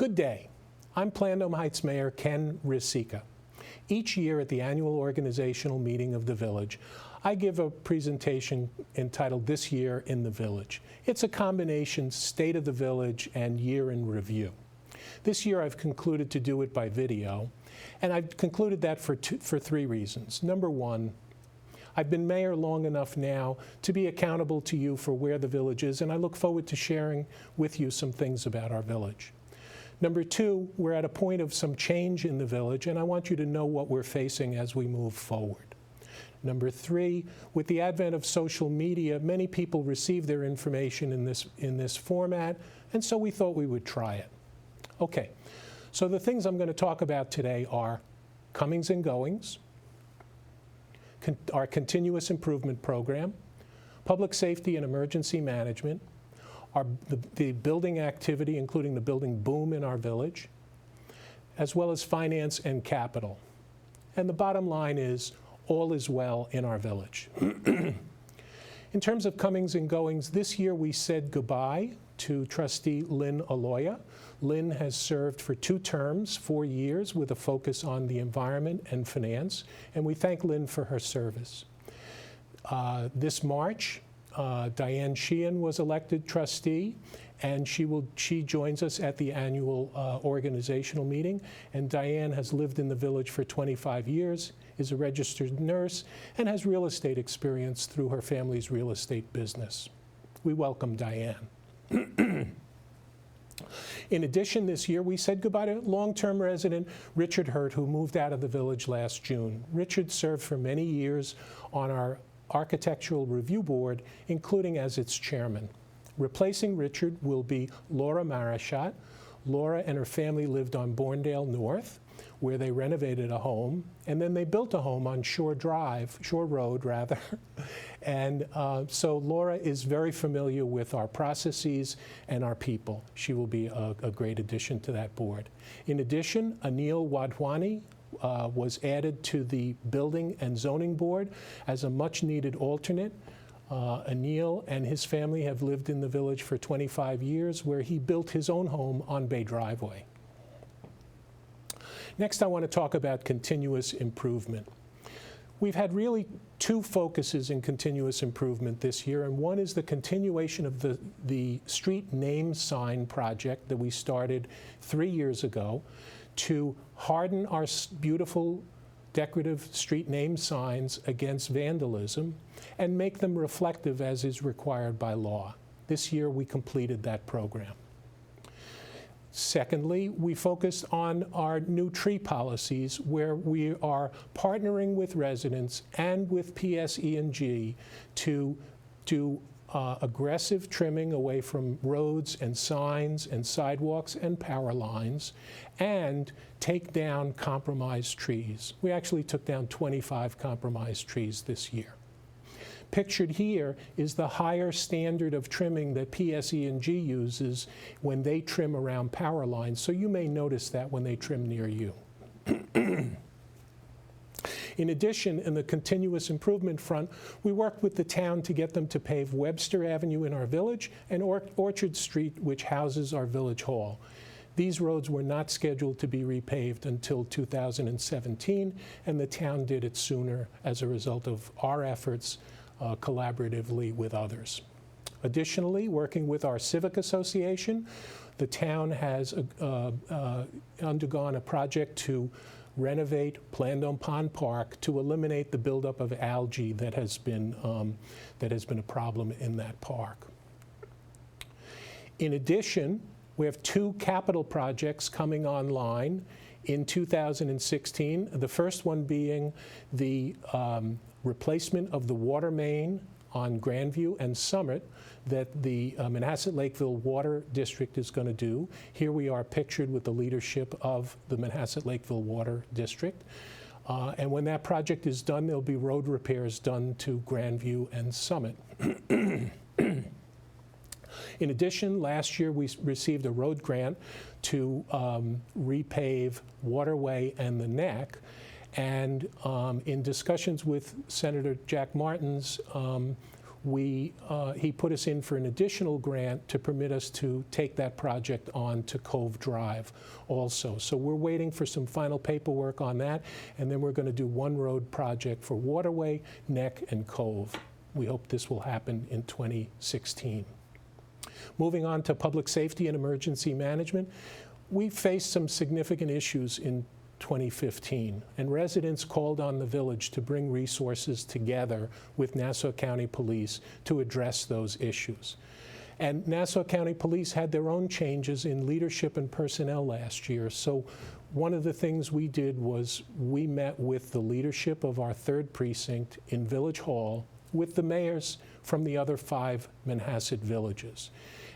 Good day. I'm Plandome Heights Mayor Ken Riscica. Each year at the annual organizational meeting of the village, I give a presentation entitled This Year in the Village. It's a combination state of the village and year in review. This year I've concluded to do it by video, and I've concluded that for three reasons. Number one, I've been mayor long enough now to be accountable to you for where the village is, and I look forward to sharing with you some things about our village. Number two, we're at a point of some change in the village, and I want you to know what we're facing as we move forward. Number three, with the advent of social media, many people receive their information in this format, and so we thought we would try it. Okay, so the things I'm going to talk about today are comings and goings, our continuous improvement program, public safety and emergency management, the building activity, including the building boom in our village, as well as finance and capital. And the bottom line is, all is well in our village. In terms of comings and goings, this year we said goodbye to trustee Lynn Aloya. Lynn has served for 2 terms, 4 years, with a focus on the environment and finance, and we thank Lynn for her service. This March, Diane Sheehan was elected trustee, and she joins us at the annual organizational meeting. And Diane has lived in the village for 25 years, is a registered nurse, and has real estate experience through her family's real estate business. We welcome Diane. In addition, this year we said goodbye to long-term resident Richard Hurt, who moved out of the village last June. Richard served for many years on our Architectural Review Board, including as its chairman. Replacing Richard will be Laura Marichat. Laura and her family lived on Borndale North, where they renovated a home, and then they built a home on Shore Road, rather. And so Laura is very familiar with our processes and our people. She will be a great addition to that board. In addition, Anil Wadhwani was added to the Building and Zoning Board as a much-needed alternate. Anil and his family have lived in the village for 25 years, where he built his own home on Bay Driveway. Next, I want to talk about continuous improvement. We've had really 2 focuses in continuous improvement this year, and one is the continuation of the street name sign project that we started 3 years ago to harden our beautiful decorative street name signs against vandalism and make them reflective as is required by law. This year we completed that program. Secondly, we focused on our new tree policies, where we are partnering with residents and with PSE&G to do aggressive trimming away from roads and signs and sidewalks and power lines, and take down compromised trees. We actually took down 25 compromised trees this year. Pictured here is the higher standard of trimming that PSE&G uses when they trim around power lines, so you may notice that when they trim near you. In addition, in the continuous improvement front, we worked with the town to get them to pave Webster Avenue in our village and Orchard Street, which houses our village hall. These roads were not scheduled to be repaved until 2017, and the town did it sooner as a result of our efforts collaboratively with others. Additionally, working with our civic association, the town has undergone a project to renovate Plandome Pond Park to eliminate the buildup of algae that has been a problem in that park. In addition, we have 2 capital projects coming online in 2016. The first one being the replacement of the water main on Grandview and Summit that the Manhasset-Lakeville Water District is going to do. Here we are pictured with the leadership of the Manhasset-Lakeville Water District. And when that project is done, there'll be road repairs done to Grandview and Summit. In addition, last year we received a road grant to repave Waterway and the Neck. And in discussions with Senator Jack Martins, he put us in for an additional grant to permit us to take that project on to Cove Drive also. So we're waiting for some final paperwork on that, and then we're going to do one road project for Waterway, Neck, and Cove. We hope this will happen in 2016. Moving on to public safety and emergency management, we faced some significant issues in 2015, and residents called on the village to bring resources together with Nassau County Police to address those issues. And Nassau County Police had their own changes in leadership and personnel last year. So one of the things we did was we met with the leadership of our 3rd precinct in Village Hall with the mayors from the other 5 Manhasset villages.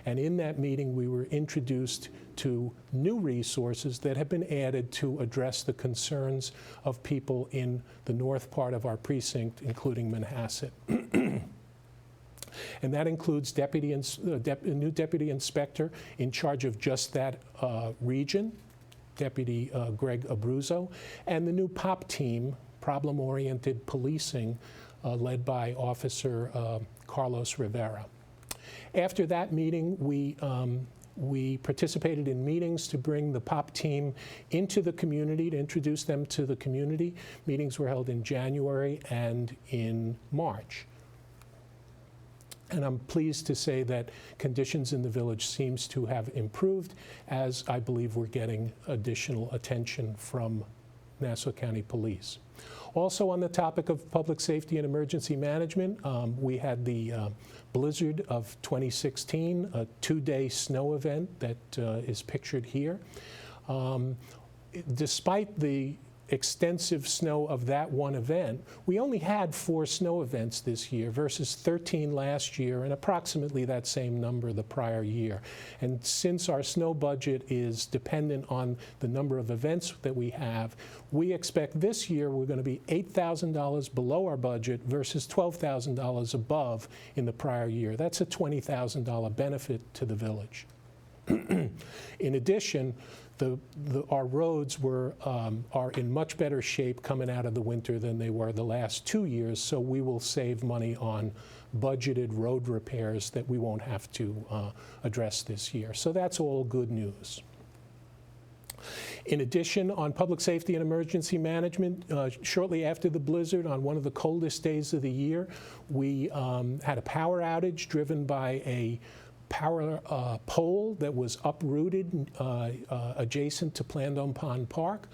And in that meeting, we were introduced to new resources that have been added to address the concerns of people in the north part of our precinct, including Manhasset. And that includes new deputy inspector in charge of just that region, Deputy Greg Abruzzo, and the new POP team, problem-oriented policing, led by Officer Carlos Rivera. After that meeting, we participated in meetings to bring the POP team into the community, to introduce them to the community. Meetings were held in January and in March. And I'm pleased to say that conditions in the village seems to have improved, as I believe we're getting additional attention from Nassau County Police. Also on the topic of public safety and emergency management, we had the blizzard of 2016, a 2-day snow event that is pictured here. Despite the extensive snow of that one event, we only had 4 snow events this year versus 13 last year and approximately that same number the prior year. And since our snow budget is dependent on the number of events that we have, we expect this year we're going to be $8,000 below our budget versus $12,000 above in the prior year. That's a $20,000 benefit to the village. In addition, our roads are in much better shape coming out of the winter than they were the last 2 years, so we will save money on budgeted road repairs that we won't have to address this year. So that's all good news. In addition, on public safety and emergency management, shortly after the blizzard, on one of the coldest days of the year, we had a power outage driven by a power pole that was uprooted adjacent to Plandome Pond Park,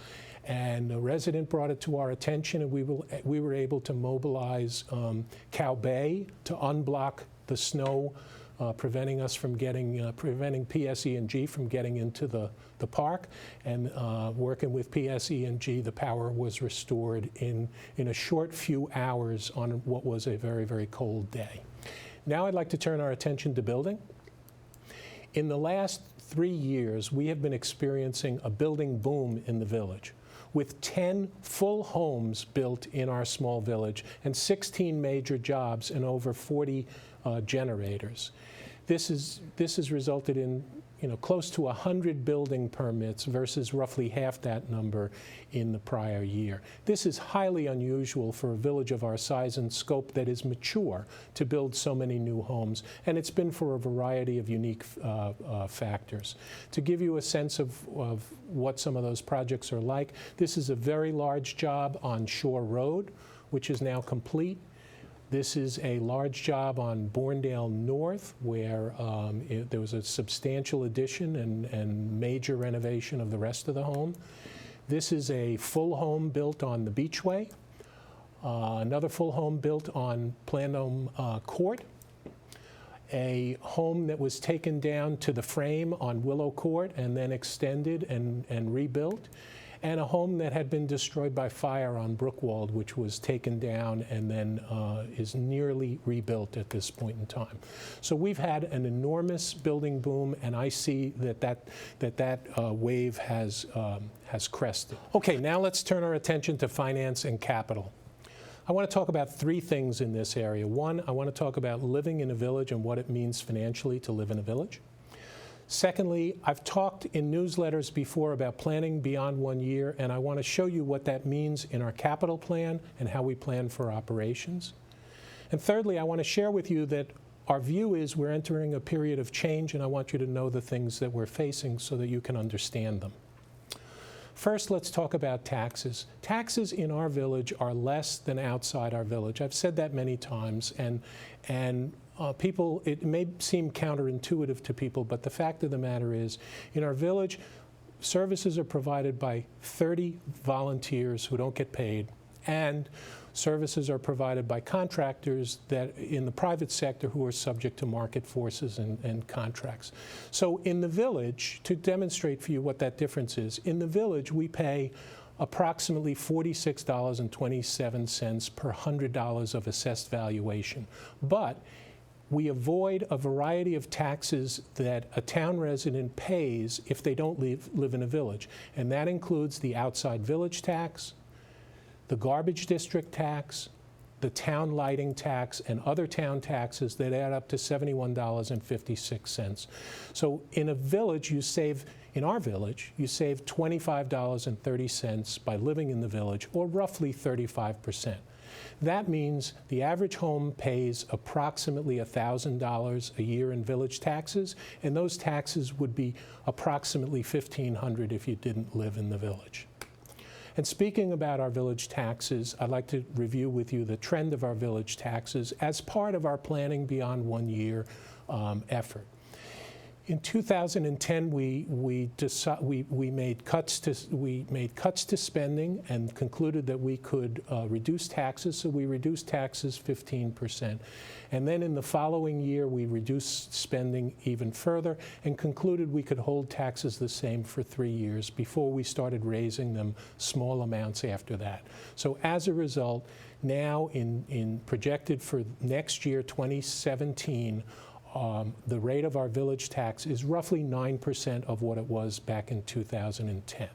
and a resident brought it to our attention, and we were able to mobilize Cow Bay to unblock the snow, preventing PSE&G from getting into the park, and working with PSE&G, the power was restored in a short few hours on what was a very, very cold day. Now I'd like to turn our attention to building. In the last 3 years, we have been experiencing a building boom in the village, with 10 full homes built in our small village and 16 major jobs and over 40 generators. This has resulted in close to 100 building permits versus roughly half that number in the prior year. This is highly unusual for a village of our size and scope that is mature to build so many new homes, and it's been for a variety of unique factors. To give you a sense of what some of those projects are like, this is a very large job on Shore Road, which is now complete. This is a large job on Bourndale North, where there was a substantial addition and major renovation of the rest of the home. This is a full home built on the Beachway, another full home built on Plandome Court, a home that was taken down to the frame on Willow Court and then extended and rebuilt, and a home that had been destroyed by fire on Brookwald, which was taken down and then is nearly rebuilt at this point in time. So we've had an enormous building boom, and I see that wave has crested. Okay, now let's turn our attention to finance and capital. I want to talk about 3 things in this area. One, I want to talk about living in a village and what it means financially to live in a village. Secondly, I've talked in newsletters before about planning beyond 1 year, and I want to show you what that means in our capital plan and how we plan for operations. And thirdly, I want to share with you that our view is we're entering a period of change, and I want you to know the things that we're facing so that you can understand them. First, let's talk about taxes. Taxes in our village are less than outside our village. I've said that many times, and people, it may seem counterintuitive to people, but the fact of the matter is, in our village, services are provided by 30 volunteers who don't get paid, and services are provided by contractors that in the private sector who are subject to market forces and contracts. So in the village, to demonstrate for you what that difference is, in the village we pay approximately $46.27 per $100 of assessed valuation. But we avoid a variety of taxes that a town resident pays if they don't live in a village. And that includes the outside village tax, the garbage district tax, the town lighting tax, and other town taxes that add up to $71.56. So in a village, in our village, you save $25.30 by living in the village, or roughly 35%. That means the average home pays approximately $1,000 a year in village taxes, and those taxes would be approximately $1,500 if you didn't live in the village. And speaking about our village taxes, I'd like to review with you the trend of our village taxes as part of our Planning Beyond 1 Year effort. In 2010, we made cuts to spending and concluded that we could reduce taxes, so we reduced taxes 15%. And then in the following year, we reduced spending even further and concluded we could hold taxes the same for 3 years before we started raising them small amounts after that. So as a result, now in projected for next year, 2017, the rate of our village tax is roughly 9% of what it was back in 2010.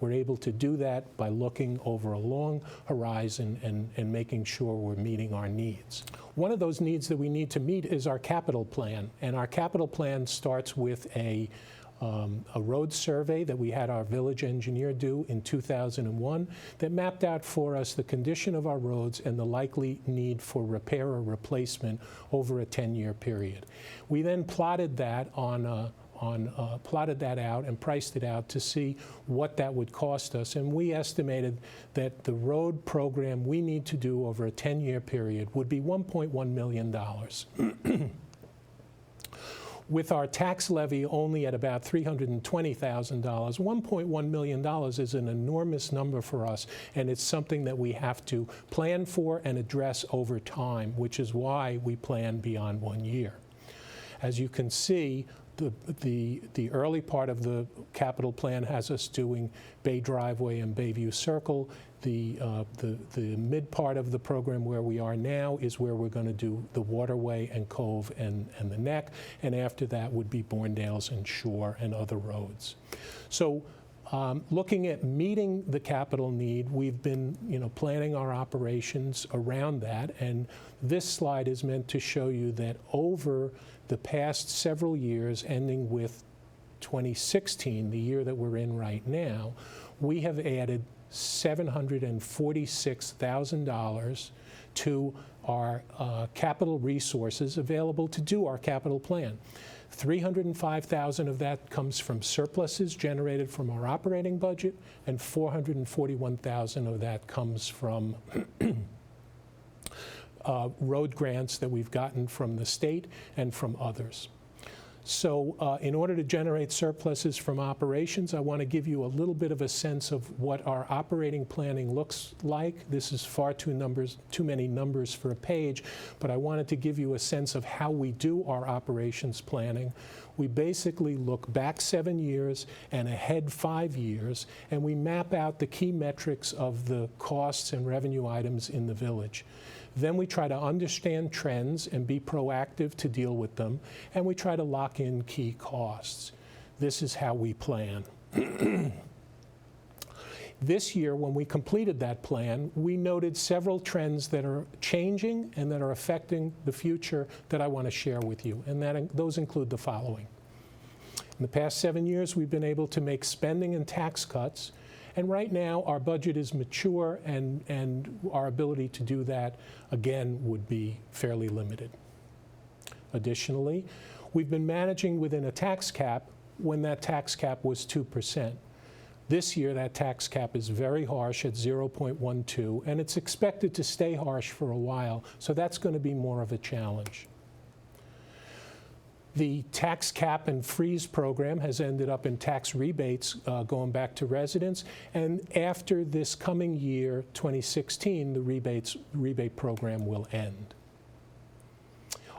We're able to do that by looking over a long horizon and making sure we're meeting our needs. One of those needs that we need to meet is our capital plan. And our capital plan starts with a road survey that we had our village engineer do in 2001 that mapped out for us the condition of our roads and the likely need for repair or replacement over a 10-year period. We then plotted that plotted that out and priced it out to see what that would cost us, and we estimated that the road program we need to do over a 10-year period would be $1.1 million. With our tax levy only at about $320,000, $1.1 million is an enormous number for us, and it's something that we have to plan for and address over time, which is why we plan beyond 1 year. As you can see, the early part of the capital plan has us doing Bay Driveway and Bayview Circle. The mid part of the program where we are now is where we're going to do the Waterway and Cove and the Neck, and after that would be Bourndales and Shore and other roads. So looking at meeting the capital need, we've been planning our operations around that, and this slide is meant to show you that over the past several years, ending with 2016, the year that we're in right now, we have added $746,000 to our capital resources available to do our capital plan. $305,000 of that comes from surpluses generated from our operating budget, and $441,000 of that comes from road grants that we've gotten from the state and from others. So in order to generate surpluses from operations, I want to give you a little bit of a sense of what our operating planning looks like. This is far too many numbers for a page, but I wanted to give you a sense of how we do our operations planning. We basically look back 7 years and ahead 5 years, and we map out the key metrics of the costs and revenue items in the village. Then we try to understand trends and be proactive to deal with them, and we try to lock in key costs. This is how we plan. This year, when we completed that plan, we noted several trends that are changing and that are affecting the future that I want to share with you, and those include the following. In the past 7 years, we've been able to make spending and tax cuts, And right now, our budget is mature, and our ability to do that, again, would be fairly limited. Additionally, we've been managing within a tax cap when that tax cap was 2%. This year, that tax cap is very harsh at 0.12, and it's expected to stay harsh for a while, so that's going to be more of a challenge. The tax cap and freeze program has ended up in tax rebates going back to residents, and after this coming year, 2016, the rebate program will end.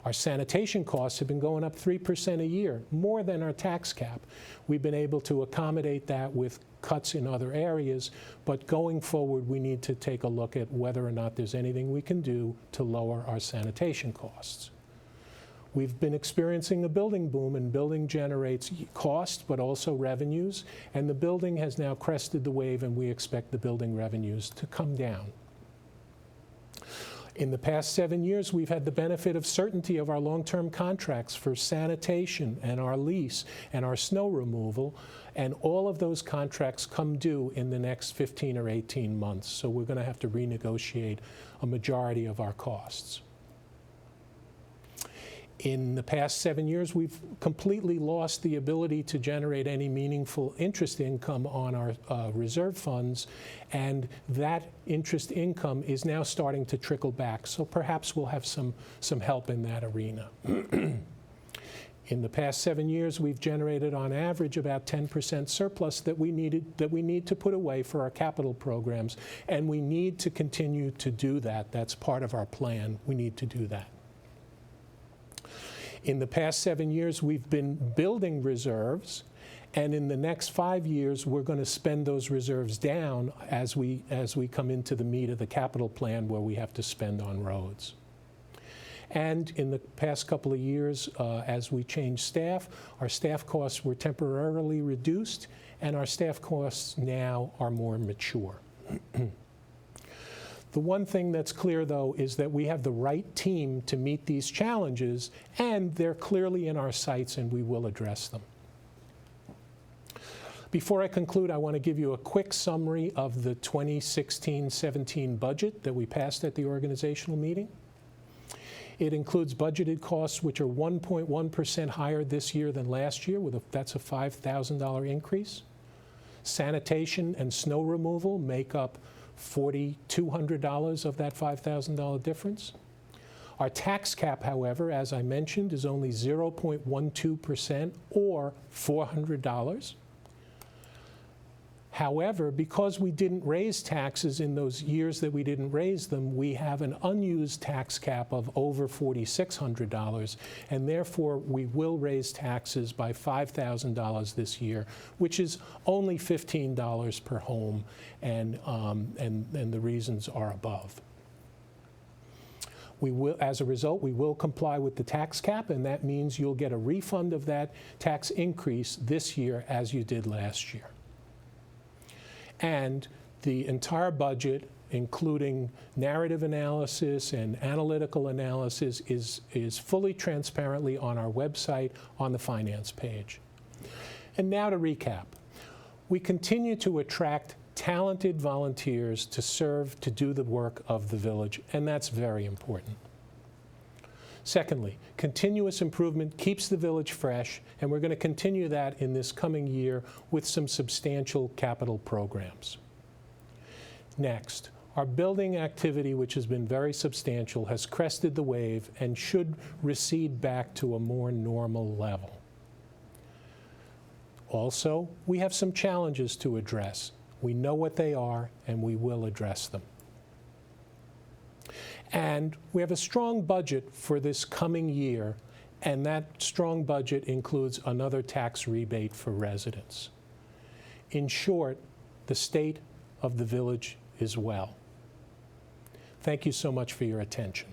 Our sanitation costs have been going up 3% a year, more than our tax cap. We've been able to accommodate that with cuts in other areas, but going forward, we need to take a look at whether or not there's anything we can do to lower our sanitation costs. We've been experiencing a building boom, and building generates cost, but also revenues, and the building has now crested the wave, and we expect the building revenues to come down. In the past 7 years, we've had the benefit of certainty of our long-term contracts for sanitation and our lease and our snow removal, and all of those contracts come due in the next 15 or 18 months, so we're going to have to renegotiate a majority of our costs. In the past 7 years, we've completely lost the ability to generate any meaningful interest income on our reserve funds, and that interest income is now starting to trickle back. So perhaps we'll have some help in that arena. In the past 7 years, we've generated on average about 10% surplus that we need to put away for our capital programs, and we need to continue to do that. That's part of our plan. We need to do that. In the past 7 years, we've been building reserves, and in the next 5 years, we're going to spend those reserves down as we come into the meat of the capital plan where we have to spend on roads. And in the past couple of years, as we changed staff, our staff costs were temporarily reduced, and our staff costs now are more mature. The one thing that's clear, though, is that we have the right team to meet these challenges, and they're clearly in our sights, and we will address them. Before I conclude, I want to give you a quick summary of the 2016-17 budget that we passed at the organizational meeting. It includes budgeted costs which are 1.1% higher this year than last year. That's a $5,000 increase. Sanitation and snow removal make up $4,200 of that $5,000 difference. Our tax cap, however, as I mentioned, is only 0.12% or $400. However, because we didn't raise taxes in those years that we didn't raise them, we have an unused tax cap of over $4,600, and therefore we will raise taxes by $5,000 this year, which is only $15 per home, and the reasons are above. As a result, we will comply with the tax cap, and that means you'll get a refund of that tax increase this year as you did last year. And the entire budget, including narrative analysis and analytical analysis, is fully transparently on our website on the finance page. And now to recap. We continue to attract talented volunteers to do the work of the village, and that's very important. Secondly, continuous improvement keeps the village fresh, and we're going to continue that in this coming year with some substantial capital programs. Next, our building activity, which has been very substantial, has crested the wave and should recede back to a more normal level. Also, we have some challenges to address. We know what they are, and we will address them. And we have a strong budget for this coming year, and that strong budget includes another tax rebate for residents. In short, the state of the village is well. Thank you so much for your attention.